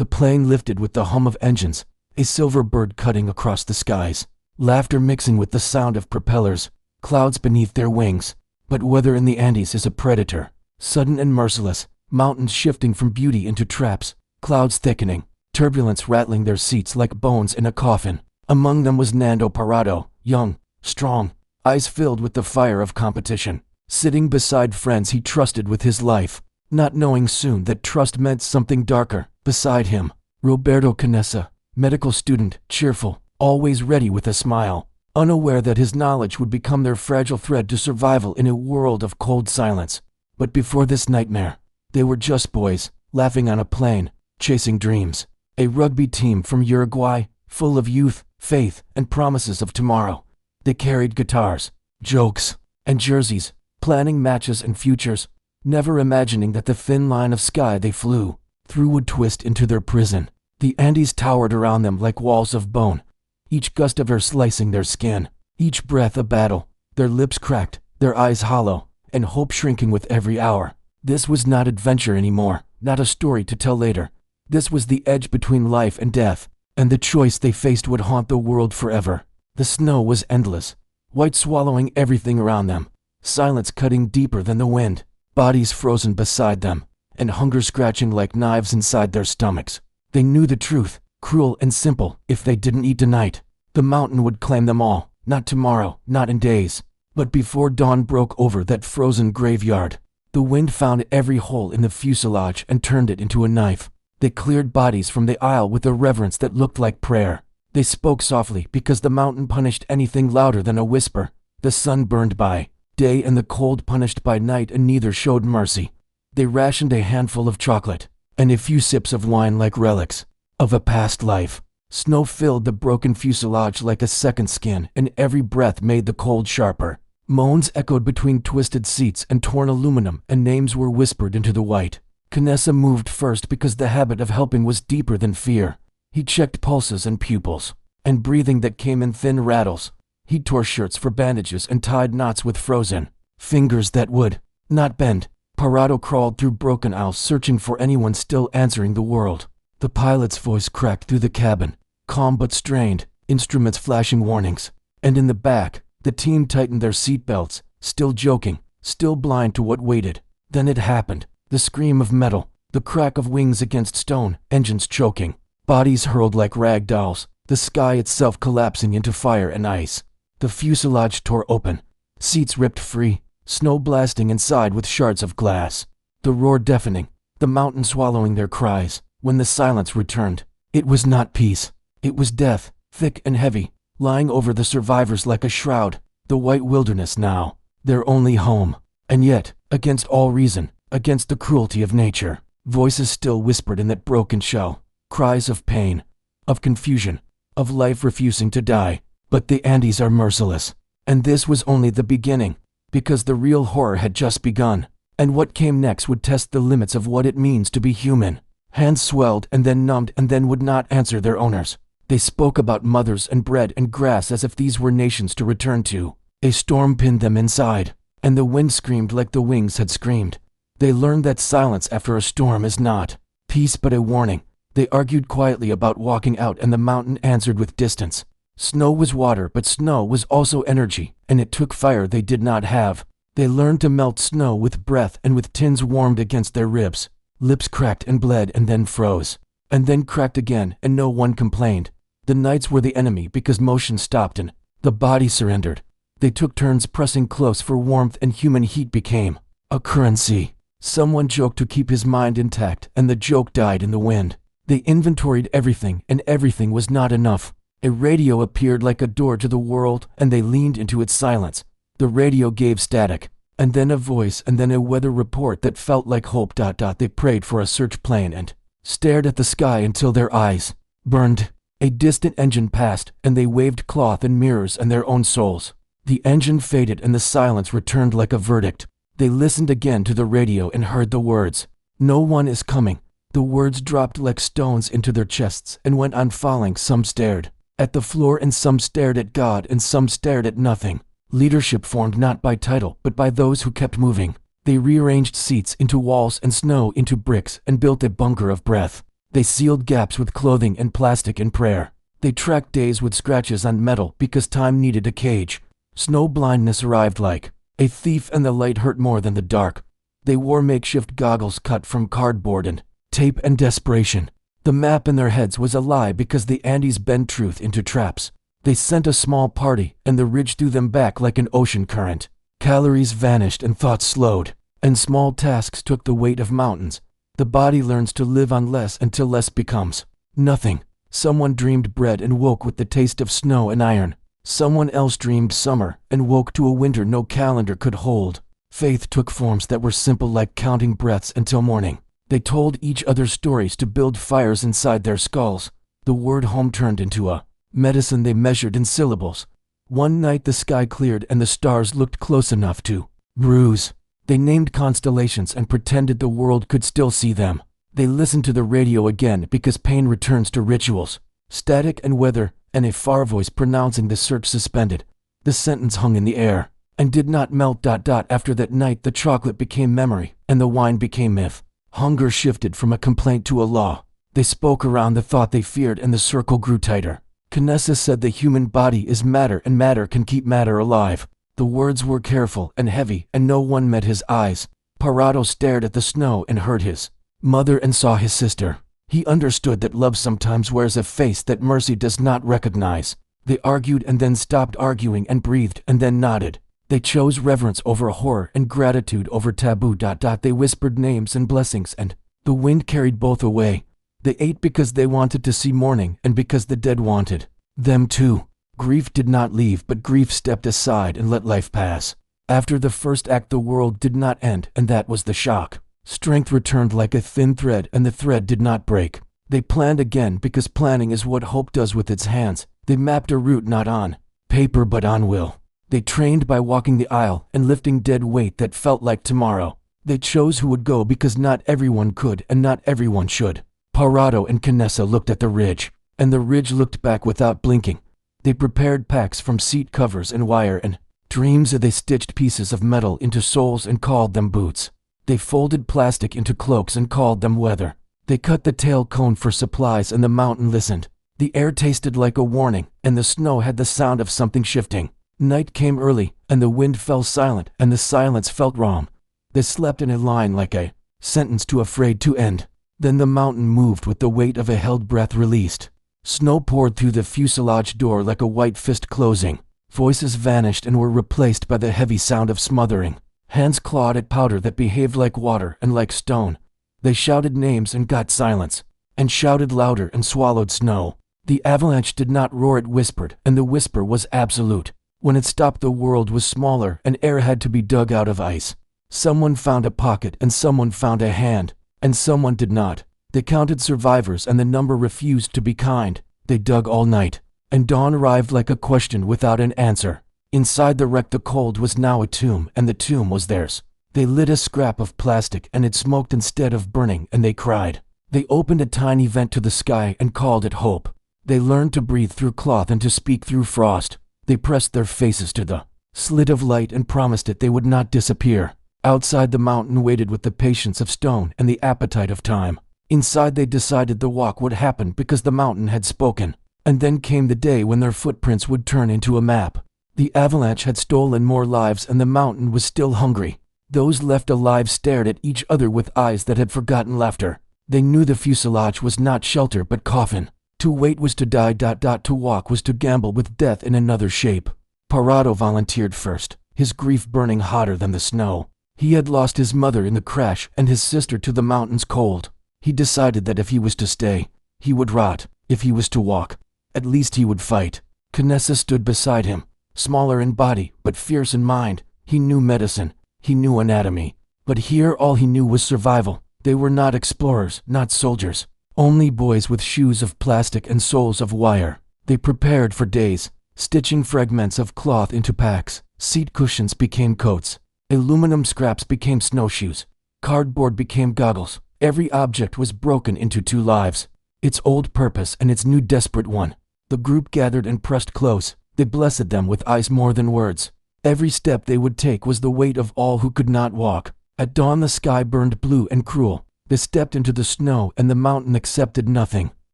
The plane lifted with the hum of engines, a silver bird cutting across the skies, laughter mixing with the sound of propellers, clouds beneath their wings. But weather in the Andes is a predator, sudden and merciless, mountains shifting from beauty into traps, clouds thickening, turbulence rattling their seats like bones in a coffin. Among them was Nando Parado, young, strong, eyes filled with the fire of competition, sitting beside friends he trusted with his life, not knowing soon that trust meant something darker. Beside him, Roberto Canessa, medical student, cheerful, always ready with a smile, unaware that his knowledge would become their fragile thread to survival in a world of cold silence. But before this nightmare, they were just boys, laughing on a plane, chasing dreams. A rugby team from Uruguay, full of youth, faith, and promises of tomorrow. They carried guitars, jokes, and jerseys, planning matches and futures, never imagining that the thin line of sky they flew through would twist into their prison. The Andes towered around them like walls of bone, each gust of air slicing their skin, each breath a battle, their lips cracked, their eyes hollow, and hope shrinking with every hour. This was not adventure anymore, not a story to tell later. This was the edge between life and death, and the choice they faced would haunt the world forever. The snow was endless, white swallowing everything around them, silence cutting deeper than the wind, bodies frozen beside them, and hunger scratching like knives inside their stomachs. They knew the truth, cruel and simple. If they didn't eat tonight, the mountain would claim them all, not tomorrow, not in days, but before dawn broke over that frozen graveyard. The wind found every hole in the fuselage and turned it into a knife. They cleared bodies from the aisle with a reverence that looked like prayer. They spoke softly because the mountain punished anything louder than a whisper. The sun burned by day and the cold punished by night, and neither showed mercy. They rationed a handful of chocolate and a few sips of wine like relics of a past life. Snow filled the broken fuselage like a second skin, and every breath made the cold sharper. Moans echoed between twisted seats and torn aluminum, and names were whispered into the white. Canessa moved first because the habit of helping was deeper than fear. He checked pulses and pupils, and breathing that came in thin rattles. He tore shirts for bandages and tied knots with frozen fingers that would not bend. Parado crawled through broken aisles searching for anyone still answering the world. The pilot's voice cracked through the cabin, calm but strained, instruments flashing warnings. And in the back, the team tightened their seatbelts, still joking, still blind to what waited. Then it happened. The scream of metal, the crack of wings against stone, engines choking, bodies hurled like rag dolls, the sky itself collapsing into fire and ice. The fuselage tore open, seats ripped free, snow blasting inside with shards of glass. The roar deafening, the mountain swallowing their cries. When the silence returned, it was not peace. It was death, thick and heavy, lying over the survivors like a shroud. The white wilderness now, their only home. And yet, against all reason, against the cruelty of nature, voices still whispered in that broken shell. Cries of pain, of confusion, of life refusing to die. But the Andes are merciless. And this was only the beginning, because the real horror had just begun. And what came next would test the limits of what it means to be human. Hands swelled and then numbed and then would not answer their owners. They spoke about mothers and bread and grass as if these were nations to return to. A storm pinned them inside, and the wind screamed like the wings had screamed. They learned that silence after a storm is not peace but a warning. They argued quietly about walking out, and the mountain answered with distance. Snow was water, but snow was also energy, and it took fire they did not have. They learned to melt snow with breath and with tins warmed against their ribs. Lips cracked and bled and then froze, and then cracked again, and no one complained. The nights were the enemy because motion stopped and the body surrendered. They took turns pressing close for warmth, and human heat became a currency. Someone joked to keep his mind intact, and the joke died in the wind. They inventoried everything, and everything was not enough. A radio appeared like a door to the world, and they leaned into its silence. The radio gave static, and then a voice, and then a weather report that felt like hope. They prayed for a search plane and stared at the sky until their eyes burned. A distant engine passed, and they waved cloth and mirrors and their own souls. The engine faded, and the silence returned like a verdict. They listened again to the radio and heard the words, "No one is coming." The words dropped like stones into their chests and went on falling. Some stared at the floor, and some stared at God, and some stared at nothing. Leadership formed not by title, but by those who kept moving. They rearranged seats into walls and snow into bricks and built a bunker of breath. They sealed gaps with clothing and plastic and prayer. They tracked days with scratches on metal because time needed a cage. Snow blindness arrived like a thief, and the light hurt more than the dark. They wore makeshift goggles cut from cardboard and tape and desperation. The map in their heads was a lie because the Andes bend truth into traps. They sent a small party, and the ridge threw them back like an ocean current. Calories vanished and thoughts slowed, and small tasks took the weight of mountains. The body learns to live on less until less becomes nothing. Someone dreamed bread and woke with the taste of snow and iron. Someone else dreamed summer and woke to a winter no calendar could hold. Faith took forms that were simple, like counting breaths until morning. They told each other stories to build fires inside their skulls. The word home turned into a medicine they measured in syllables. One night the sky cleared and the stars looked close enough to bruise. They named constellations and pretended the world could still see them. They listened to the radio again because pain returns to rituals. Static and weather, and a far voice pronouncing the search suspended. The sentence hung in the air and did not melt. After that night the chocolate became memory and the wine became myth. Hunger shifted from a complaint to a law. They spoke around the thought they feared and the circle grew tighter. Knessa said the human body is matter and matter can keep matter alive. The words were careful and heavy and no one met his eyes. Parado stared at the snow and heard his mother and saw his sister. He understood that love sometimes wears a face that mercy does not recognize. They argued and then stopped arguing and breathed and then nodded. They chose reverence over horror and gratitude over taboo. They whispered names and blessings and the wind carried both away. They ate because they wanted to see morning and because the dead wanted them too. Grief did not leave, but grief stepped aside and let life pass. After the first act the world did not end, and that was the shock. Strength returned like a thin thread and the thread did not break. They planned again because planning is what hope does with its hands. They mapped a route not on paper but on will. They trained by walking the aisle and lifting dead weight that felt like tomorrow. They chose who would go because not everyone could and not everyone should. Parado and Knessa looked at the ridge, and the ridge looked back without blinking. They prepared packs from seat covers and wire and dreams. They stitched pieces of metal into soles and called them boots. They folded plastic into cloaks and called them weather. They cut the tail cone for supplies and the mountain listened. The air tasted like a warning and the snow had the sound of something shifting. Night came early and the wind fell silent and the silence felt wrong. They slept in a line like a sentence too afraid to end. Then the mountain moved with the weight of a held breath released. Snow poured through the fuselage door like a white fist closing. Voices vanished and were replaced by the heavy sound of smothering. Hands clawed at powder that behaved like water and like stone. They shouted names and got silence, and shouted louder and swallowed snow. The avalanche did not roar, it whispered, and the whisper was absolute. When it stopped the world was smaller and air had to be dug out of ice. Someone found a pocket and someone found a hand, and someone did not. They counted survivors and the number refused to be kind. They dug all night, and dawn arrived like a question without an answer. Inside the wreck the cold was now a tomb, and the tomb was theirs. They lit a scrap of plastic and it smoked instead of burning, and they cried. They opened a tiny vent to the sky and called it hope. They learned to breathe through cloth and to speak through frost. They pressed their faces to the slit of light and promised it they would not disappear. Outside the mountain waited with the patience of stone and the appetite of time. Inside they decided the walk would happen because the mountain had spoken. And then came the day when their footprints would turn into a map. The avalanche had stolen more lives and the mountain was still hungry. Those left alive stared at each other with eyes that had forgotten laughter. They knew the fuselage was not shelter but coffin. To wait was to die. To walk was to gamble with death in another shape. Parado volunteered first, his grief burning hotter than the snow. He had lost his mother in the crash and his sister to the mountain's cold. He decided that if he was to stay, he would rot. If he was to walk, at least he would fight. Knessa stood beside him, smaller in body but fierce in mind. He knew medicine, he knew anatomy, but here all he knew was survival. They were not explorers, not soldiers, only boys with shoes of plastic and soles of wire. They prepared for days, stitching fragments of cloth into packs. Seat cushions became coats. Aluminum scraps became snowshoes. Cardboard became goggles. Every object was broken into two lives, its old purpose and its new desperate one. The group gathered and pressed close. They blessed them with eyes more than words. Every step they would take was the weight of all who could not walk. At dawn the sky burned blue and cruel. They stepped into the snow and the mountain accepted nothing.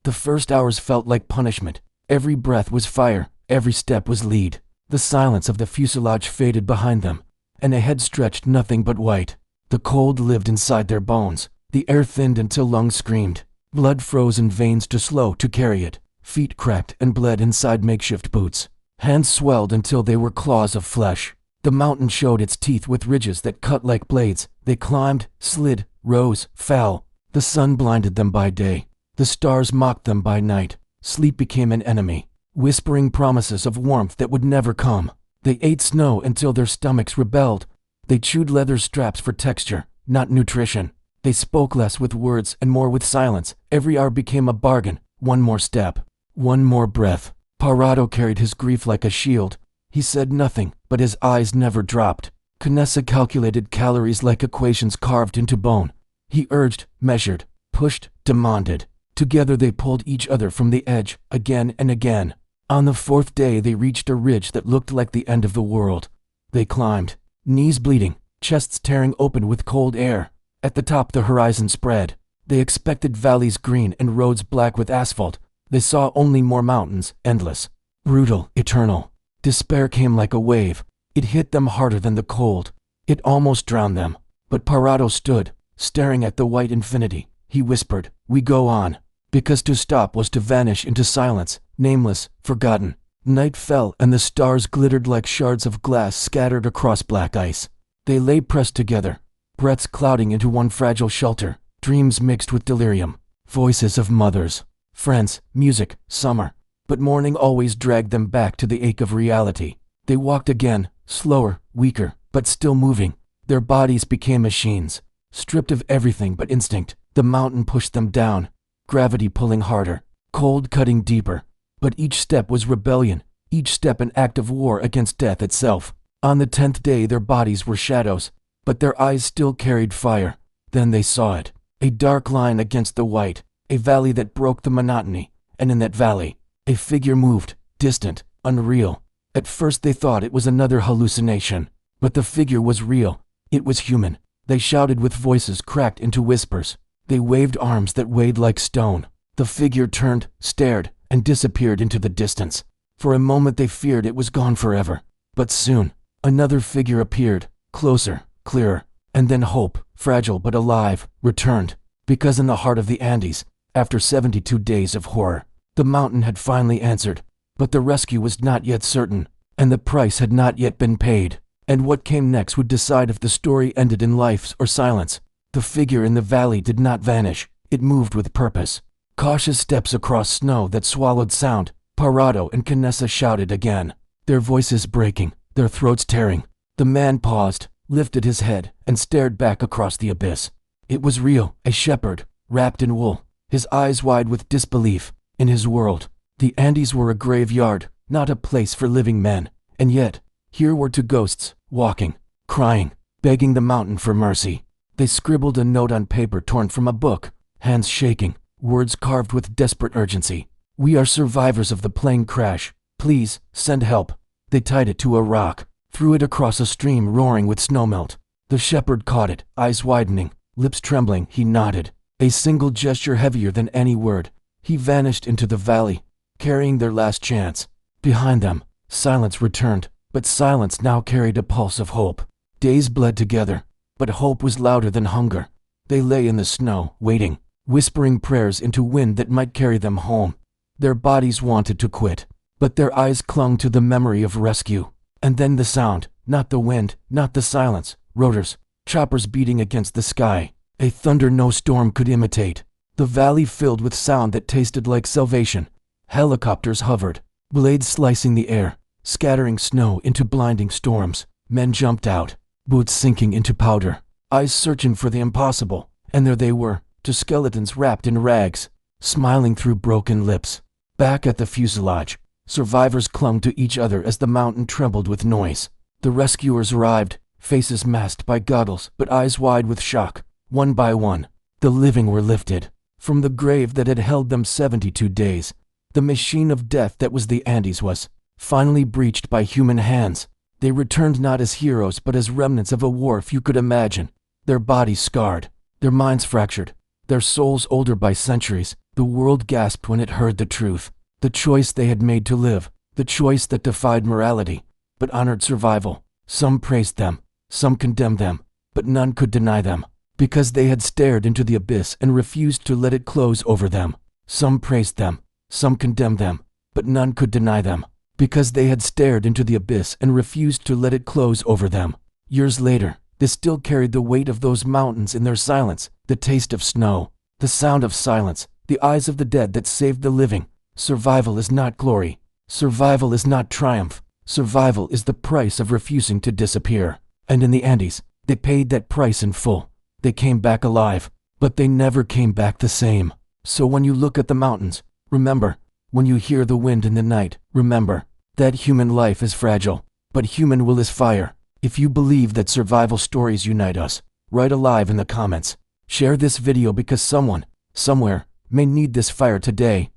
The first hours felt like punishment. Every breath was fire, every step was lead. The silence of the fuselage faded behind them, and ahead stretched nothing but white. The cold lived inside their bones. The air thinned until lungs screamed. Blood froze in veins too slow to carry it. Feet cracked and bled inside makeshift boots. Hands swelled until they were claws of flesh. The mountain showed its teeth with ridges that cut like blades. They climbed, slid, rose, fell. The sun blinded them by day. The stars mocked them by night. Sleep became an enemy, whispering promises of warmth that would never come. They ate snow until their stomachs rebelled. They chewed leather straps for texture, not nutrition. They spoke less with words and more with silence. Every hour became a bargain. One more step, one more breath. Parado carried his grief like a shield. He said nothing, but his eyes never dropped. Canessa calculated calories like equations carved into bone. He urged, measured, pushed, demanded. Together they pulled each other from the edge, again and again. On the fourth day they reached a ridge that looked like the end of the world. They climbed, knees bleeding, chests tearing open with cold air. At the top the horizon spread. They expected valleys green and roads black with asphalt. They saw only more mountains, endless, brutal, eternal. Despair came like a wave. It hit them harder than the cold. It almost drowned them. But Parado stood, staring at the white infinity. He whispered, "We go on." Because to stop was to vanish into silence, nameless, forgotten. Night fell and the stars glittered like shards of glass scattered across black ice. They lay pressed together, breaths clouding into one fragile shelter, dreams mixed with delirium, voices of mothers, friends, music, summer. But morning always dragged them back to the ache of reality. They walked again, slower, weaker, but still moving. Their bodies became machines, stripped of everything but instinct. The mountain pushed them down, gravity pulling harder, cold cutting deeper. But each step was rebellion, each step an act of war against death itself. On the 10th day their bodies were shadows, but their eyes still carried fire. Then they saw it, a dark line against the white, a valley that broke the monotony, and in that valley, a figure moved, distant, unreal. At first they thought it was another hallucination, but the figure was real. It was human. They shouted with voices cracked into whispers. They waved arms that weighed like stone. The figure turned, stared, and disappeared into the distance. For a moment they feared it was gone forever. But soon, another figure appeared, closer, clearer, and then hope, fragile but alive, returned. Because in the heart of the Andes, after 72 days of horror, the mountain had finally answered. But the rescue was not yet certain, and the price had not yet been paid. And what came next would decide if the story ended in life or silence. The figure in the valley did not vanish. It moved with purpose. Cautious steps across snow that swallowed sound. Parado and Canessa shouted again, their voices breaking, their throats tearing. The man paused, lifted his head, and stared back across the abyss. It was real, a shepherd, wrapped in wool, his eyes wide with disbelief. In his world, the Andes were a graveyard, not a place for living men. And yet, here were two ghosts, walking, crying, begging the mountain for mercy. They scribbled a note on paper torn from a book, hands shaking, words carved with desperate urgency. "We are survivors of the plane crash. Please, send help." They tied it to a rock, threw it across a stream roaring with snowmelt. The shepherd caught it, eyes widening, lips trembling. He nodded, a single gesture heavier than any word. He vanished into the valley, carrying their last chance. Behind them, silence returned, but silence now carried a pulse of hope. Days bled together, but hope was louder than hunger. They lay in the snow, waiting, whispering prayers into wind that might carry them home. Their bodies wanted to quit, but their eyes clung to the memory of rescue. And then the sound, not the wind, not the silence, rotors, choppers beating against the sky, a thunder no storm could imitate. The valley filled with sound that tasted like salvation. Helicopters hovered, blades slicing the air, scattering snow into blinding storms. Men jumped out, boots sinking into powder, eyes searching for the impossible. And there they were, two skeletons wrapped in rags, smiling through broken lips. Back at the fuselage, survivors clung to each other as the mountain trembled with noise. The rescuers arrived, faces masked by goggles but eyes wide with shock. One by one, the living were lifted from the grave that had held them 72 days. The machine of death that was the Andes was finally breached by human hands. They returned not as heroes but as remnants of a war few could imagine, their bodies scarred, their minds fractured, their souls older by centuries. The world gasped when it heard the truth. The choice they had made to live, the choice that defied morality, but honored survival. Some praised them, some condemned them, but none could deny them, because they had stared into the abyss and refused to let it close over them. Some praised them, some condemned them, but none could deny them, because they had stared into the abyss and refused to let it close over them. Years later, they still carried the weight of those mountains in their silence, the taste of snow, the sound of silence, the eyes of the dead that saved the living. Survival is not glory. Survival is not triumph. Survival is the price of refusing to disappear. And in the Andes, they paid that price in full. They came back alive, but they never came back the same. So when you look at the mountains, remember. When you hear the wind in the night, remember that human life is fragile, but human will is fire. If you believe that survival stories unite us, write alive in the comments. Share this video because someone, somewhere, may need this fire today.